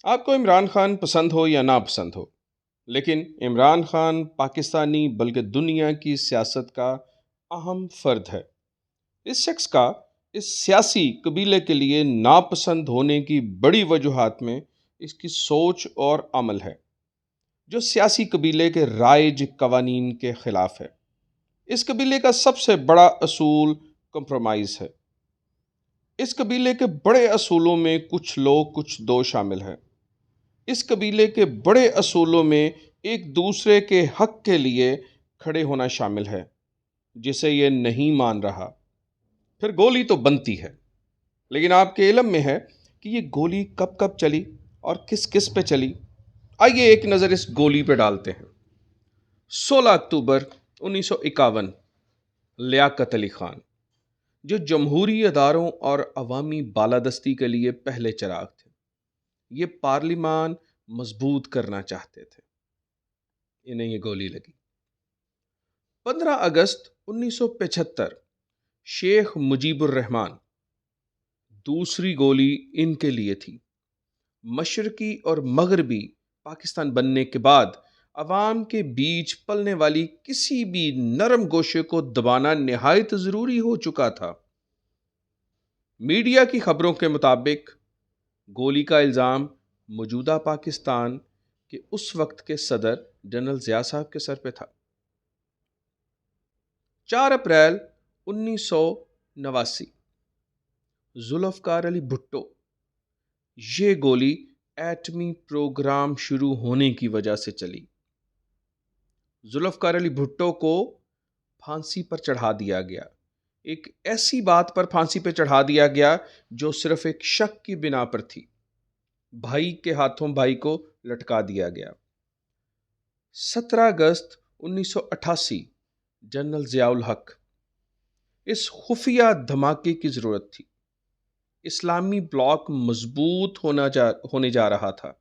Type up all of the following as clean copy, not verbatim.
آپ کو عمران خان پسند ہو یا ناپسند ہو، لیکن عمران خان پاکستانی بلکہ دنیا کی سیاست کا اہم فرد ہے۔ اس شخص کا اس سیاسی قبیلے کے لیے ناپسند ہونے کی بڑی وجوہات میں اس کی سوچ اور عمل ہے، جو سیاسی قبیلے کے رائج قوانین کے خلاف ہے۔ اس قبیلے کا سب سے بڑا اصول کمپرومائز ہے۔ اس قبیلے کے بڑے اصولوں میں کچھ لوگ کچھ دو شامل ہیں۔ اس قبیلے کے بڑے اصولوں میں ایک دوسرے کے حق کے لیے کھڑے ہونا شامل ہے۔ جسے یہ نہیں مان رہا، پھر گولی تو بنتی ہے، لیکن آپ کے علم میں ہے کہ یہ گولی کب کب چلی اور کس کس پہ چلی۔ آئیے ایک نظر اس گولی پہ ڈالتے ہیں۔ 16 اکتوبر 1951، لیاقت علی خان، جو جمہوری اداروں اور عوامی بالادستی کے لیے پہلے چراغ تھے، یہ پارلیمان مضبوط کرنا چاہتے تھے، انہیں یہ گولی لگی۔ 15 اگست 1975، شیخ مجیب الرحمان، دوسری گولی ان کے لیے تھی۔ مشرقی اور مغربی پاکستان بننے کے بعد عوام کے بیچ پلنے والی کسی بھی نرم گوشے کو دبانا نہایت ضروری ہو چکا تھا۔ میڈیا کی خبروں کے مطابق گولی کا الزام موجودہ پاکستان کے اس وقت کے صدر جنرل ضیاء صاحب کے سر پہ تھا۔ 4 اپریل 1989، ذوالفقار علی بھٹو، یہ گولی ایٹمی پروگرام شروع ہونے کی وجہ سے چلی۔ ذوالفقار علی بھٹو کو پھانسی پر چڑھا دیا گیا، ایک ایسی بات پر پھانسی پہ چڑھا دیا گیا جو صرف ایک شک کی بنا پر تھی۔ بھائی کے ہاتھوں بھائی کو لٹکا دیا گیا۔ 17 اگست 1988، جنرل ضیاء الحق، اس خفیہ دھماکے کی ضرورت تھی۔ اسلامی بلاک مضبوط ہونے جا رہا تھا۔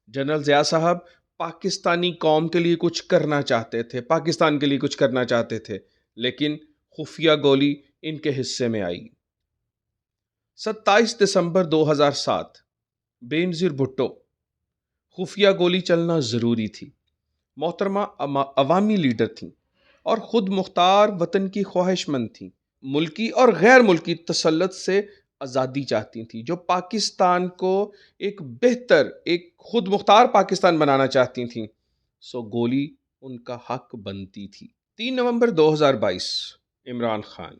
جنرل ضیاء صاحب پاکستانی قوم کے لیے کچھ کرنا چاہتے تھے، پاکستان کے لیے کچھ کرنا چاہتے تھے، لیکن خفیہ گولی ان کے حصے میں آئی۔ 27 دسمبر 2007، بے نظیر بھٹو، خفیہ گولی چلنا ضروری تھی۔ محترمہ عوامی لیڈر تھیں اور خود مختار وطن کی خواہش مند تھیں، ملکی اور غیر ملکی تسلط سے آزادی چاہتی تھیں، جو پاکستان کو ایک بہتر، ایک خود مختار پاکستان بنانا چاہتی تھیں، سو گولی ان کا حق بنتی تھی۔ 3 نومبر 2022، عمران خان،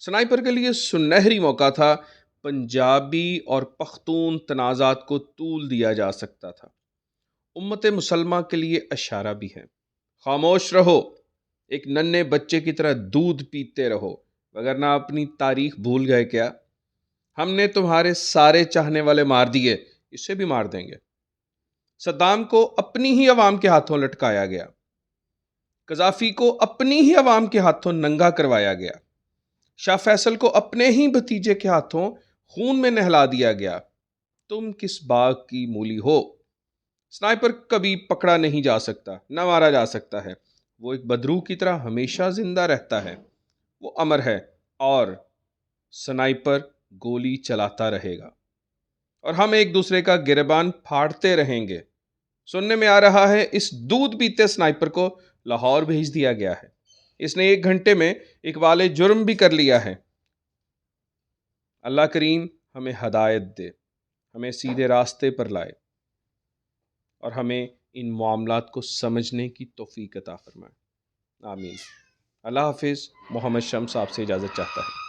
سنائپر کے لیے سنہری موقع تھا۔ پنجابی اور پختون تنازعات کو طول دیا جا سکتا تھا۔ امت مسلمہ کے لیے اشارہ بھی ہے، خاموش رہو، ایک ننھے بچے کی طرح دودھ پیتے رہو، وگرنہ اپنی تاریخ بھول گئے کیا؟ ہم نے تمہارے سارے چاہنے والے مار دیے، اسے بھی مار دیں گے۔ صدام کو اپنی ہی عوام کے ہاتھوں لٹکایا گیا، قذافی کو اپنی ہی عوام کے ہاتھوں ننگا کروایا گیا، شاہ فیصل کو اپنے ہی بھتیجے کے ہاتھوں خون میں نہلا دیا گیا۔ تم کس باغ کی مولی ہو؟ سنائپر کبھی پکڑا نہیں جا سکتا، نہ مارا جا سکتا ہے، وہ ایک بدروح کی طرح ہمیشہ زندہ رہتا ہے، وہ امر ہے، اور سنائپر گولی چلاتا رہے گا، اور ہم ایک دوسرے کا گریبان پھاڑتے رہیں گے۔ سننے میں آ رہا ہے اس دودھ پیتے سنائپر کو لاہور بھیج دیا گیا ہے۔ اس نے 1 گھنٹے میں اقبال جرم بھی کر لیا ہے۔ اللہ کریم ہمیں ہدایت دے، ہمیں سیدھے راستے پر لائے، اور ہمیں ان معاملات کو سمجھنے کی توفیق عطا فرمائے۔ آمین۔ اللہ حافظ۔ محمد شمس آپ سے اجازت چاہتا ہے۔